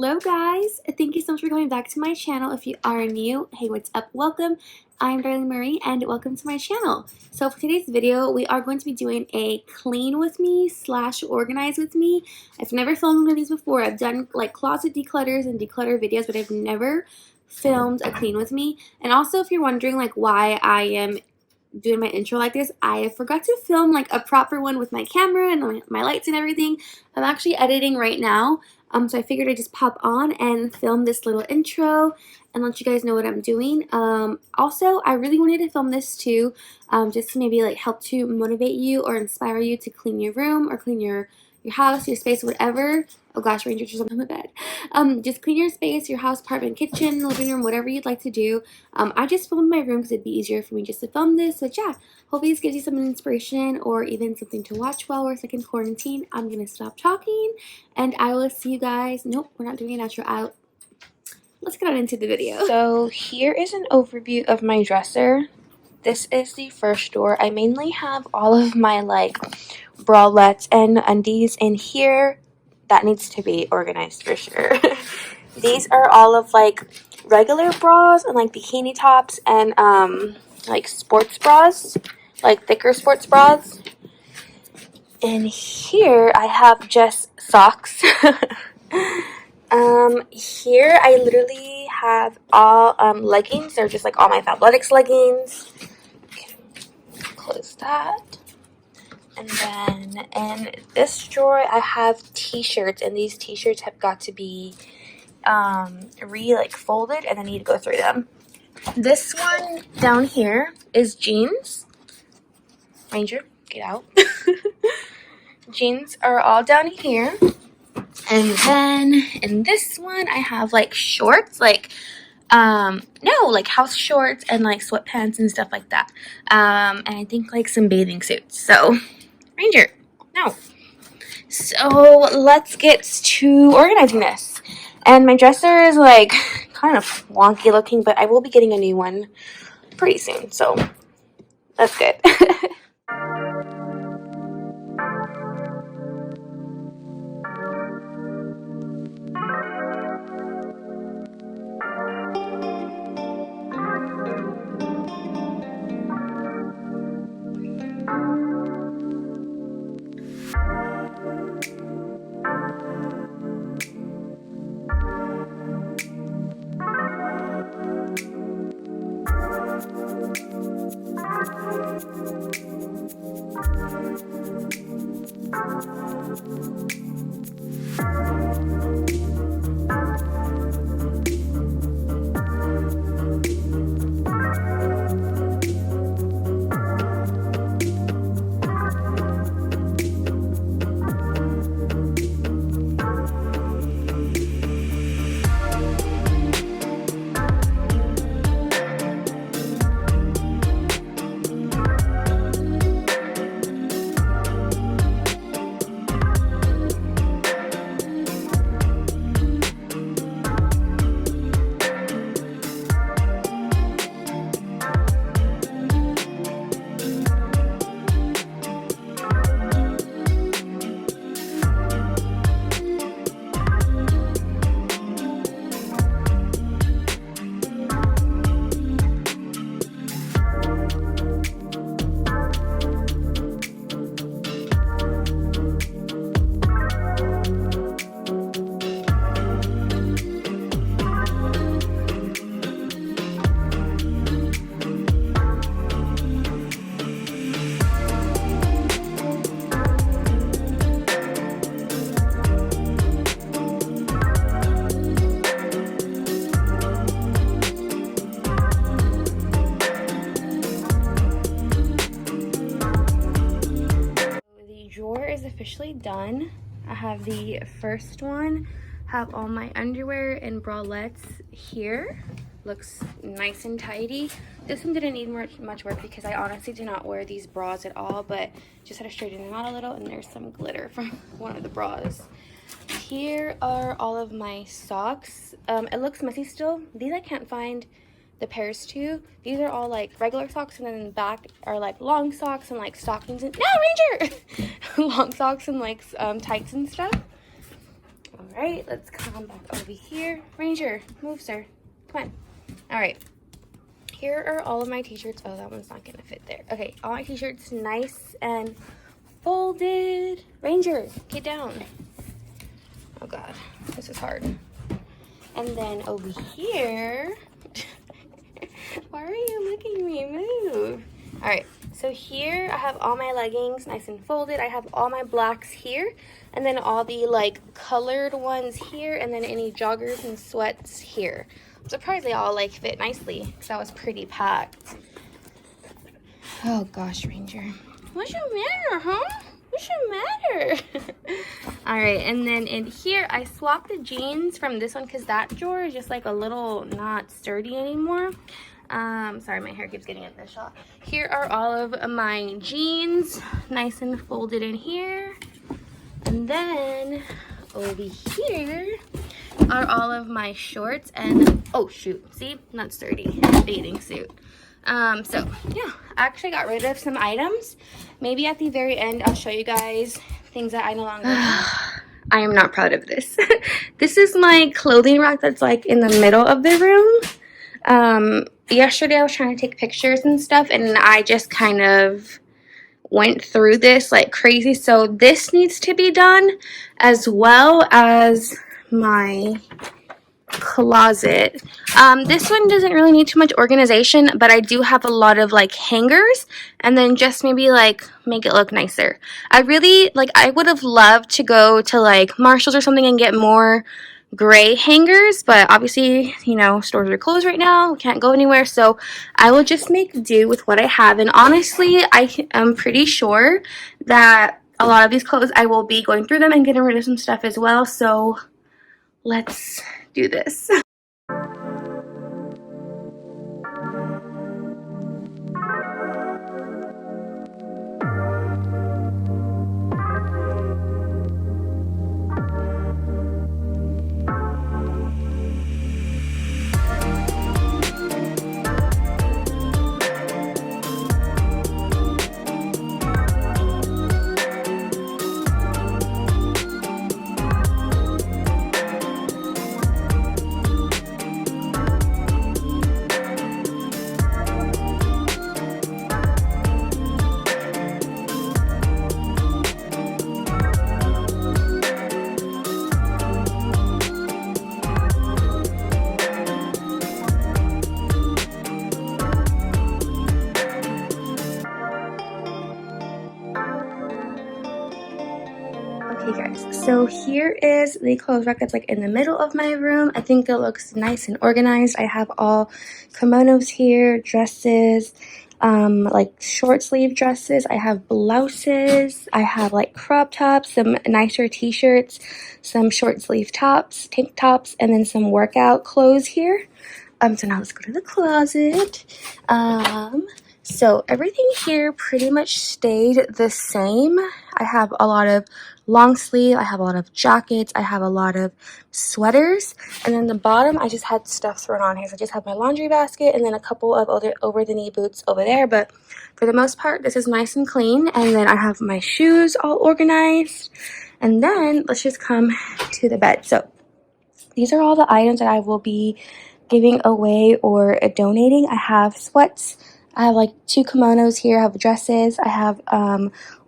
Hello guys, thank you so much for coming back to my channel. If you are new, hey, what's up? Welcome. I'm Darlene Marie and welcome to my channel. So for today's video, we are going to be doing a clean with me slash organize with me. I've never filmed one of these before. I've done like closet declutters and declutter videos, but I've never filmed a clean with me. And also, if you're wondering like why I am doing my intro like this, I forgot to film like a proper one with my camera and my lights and everything. I'm actually editing right now, so I figured I'd just pop on and film this little intro and let you guys know what I'm doing. Also, I really wanted to film this too, just to maybe like help to motivate you or inspire you to clean your room or clean your house, your space, whatever. Oh gosh, Ranger just on my bed. Just clean your space, your house, apartment, kitchen, living room, whatever you'd like to do. I just filmed my room because it'd be easier for me just to film this. But yeah, hopefully this gives you some inspiration or even something to watch while we're stuck in quarantine. I'm going to stop talking and I will see you guys. Nope, we're not doing an outro. Let's get on into the video. So here is an overview of my dresser. This is the first drawer. I mainly have all of my like bralettes and undies in here. That needs to be organized for sure. These are all of like regular bras and like bikini tops and like sports bras, like thicker sports bras. And here I have just socks. Here I literally have all leggings. They're just like all my Fabletics leggings. Close that. And then in this drawer I have t-shirts, and these t-shirts have got to be folded, and I need to go through them. This one down here is jeans. Ranger, get out. Jeans are all down here. And then in this one I have like shorts, like like house shorts and like sweatpants and stuff like that. And I think like some bathing suits. So Ranger, no. So let's get to organizing this. And my dresser is like kind of wonky looking, but I will be getting a new one pretty soon. So that's good. Officially done. I have the first one, have all my underwear and bralettes here. Looks nice and tidy. This one didn't need much work because I honestly do not wear these bras at all, but just had to straighten them out a little, and there's some glitter from one of the bras. Here are all of my socks. It looks messy still. These I can't find the pairs too. These are all like regular socks, and then in the back are like long socks and like stockings and no, Ranger long socks and like tights and stuff. right, let's come back over here. Ranger, move, sir. Come on. All right. Here are all of my t-shirts. Oh, that one's not gonna fit there. Okay, all my t-shirts nice and folded. Ranger, get down. Oh God, this is hard. And then over here, why are you looking at me? Move. All right, so here I have all my leggings nice and folded. I have all my blacks here, and then all the like colored ones here, and then any joggers and sweats here. I'm surprised they all like fit nicely because I was pretty packed. Oh gosh, Ranger. What's your matter, huh? What's your matter? All right, and then in here, I swapped the jeans from this one because that drawer is just like a little not sturdy anymore. Sorry, my hair keeps getting in this shot. Here are all of my jeans, nice and folded in here. And then over here are all of my shorts and, oh shoot, see, not sturdy, bathing suit. So yeah, I actually got rid of some items. Maybe at the very end, I'll show you guys things that I no longer have. I am not proud of this. This is my clothing rack that's like in the middle of the room. Yesterday I was trying to take pictures and stuff, and I just kind of went through this like crazy. So this needs to be done, as well as my closet. This one doesn't really need too much organization, but I do have a lot of like hangers, and then just maybe like make it look nicer. I would have loved to go to like Marshall's or something and get more gray hangers, but obviously, you know, stores are closed right now. We can't go anywhere, so I will just make do with what I have. And honestly, I am pretty sure that a lot of these clothes, I will be going through them and getting rid of some stuff as well. So let's do this. Okay guys, so here is the clothes rack that's like in the middle of my room. I think it looks nice and organized. I have all kimonos here, dresses, like short sleeve dresses. I have blouses. I have like crop tops, some nicer t-shirts, some short sleeve tops, tank tops, and then some workout clothes here. So now let's go to the closet. So everything here pretty much stayed the same. I have a lot of long sleeve, I have a lot of jackets, I have a lot of sweaters, and then the bottom I just had stuff thrown on here. So I just have my laundry basket and then a couple of other over the knee boots over there, but for the most part this is nice and clean. And then I have my shoes all organized, and then let's just come to the bed. So these are all the items that I will be giving away or donating. I have sweats, I have like 2 kimonos here, I have dresses, I have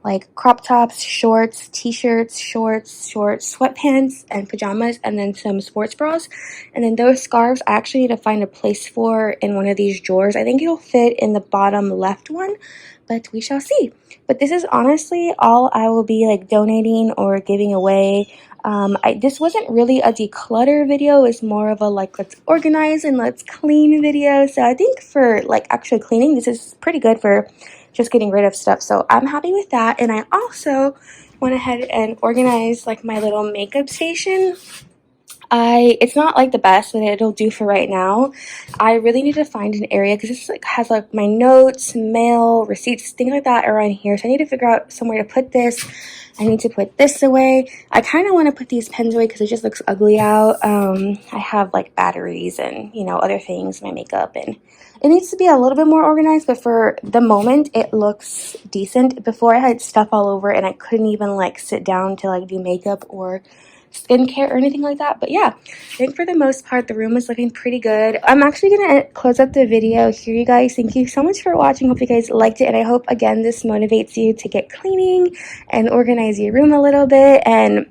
like crop tops, shorts, t-shirts, shorts, sweatpants, and pajamas, and then some sports bras. And then those scarves, I actually need to find a place for in one of these drawers. I think it'll fit in the bottom left one, but we shall see. But this is honestly all I will be like donating or giving away. This wasn't really a declutter video, it's more of a like let's organize and let's clean video. So I think for like actually cleaning, this is pretty good for just getting rid of stuff. So I'm happy with that. And I also went ahead and organized like my little makeup station. It's not like the best, but it'll do for right now. I really need to find an area because this like has like my notes, mail, receipts, things like that around here. So I need to figure out somewhere to put this. I need to put this away. I kind of want to put these pens away because it just looks ugly out. I have like batteries and, you know, other things, my makeup, and it needs to be a little bit more organized, but for the moment it looks decent. Before I had stuff all over and I couldn't even like sit down to like do makeup or skincare or anything like that. But yeah, I think for the most part the room is looking pretty good. I'm actually gonna close up the video here, you guys. Thank you so much for watching. Hope you guys liked it, and I hope again this motivates you to get cleaning and organize your room a little bit. And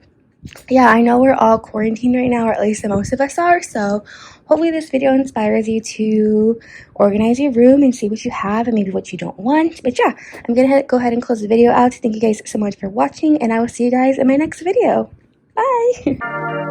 yeah, I know we're all quarantined right now, or at least the most of us are, so hopefully this video inspires you to organize your room and see what you have and maybe what you don't want. But yeah, I'm gonna go ahead and close the video out. Thank you guys so much for watching, and I will see you guys in my next video. Bye!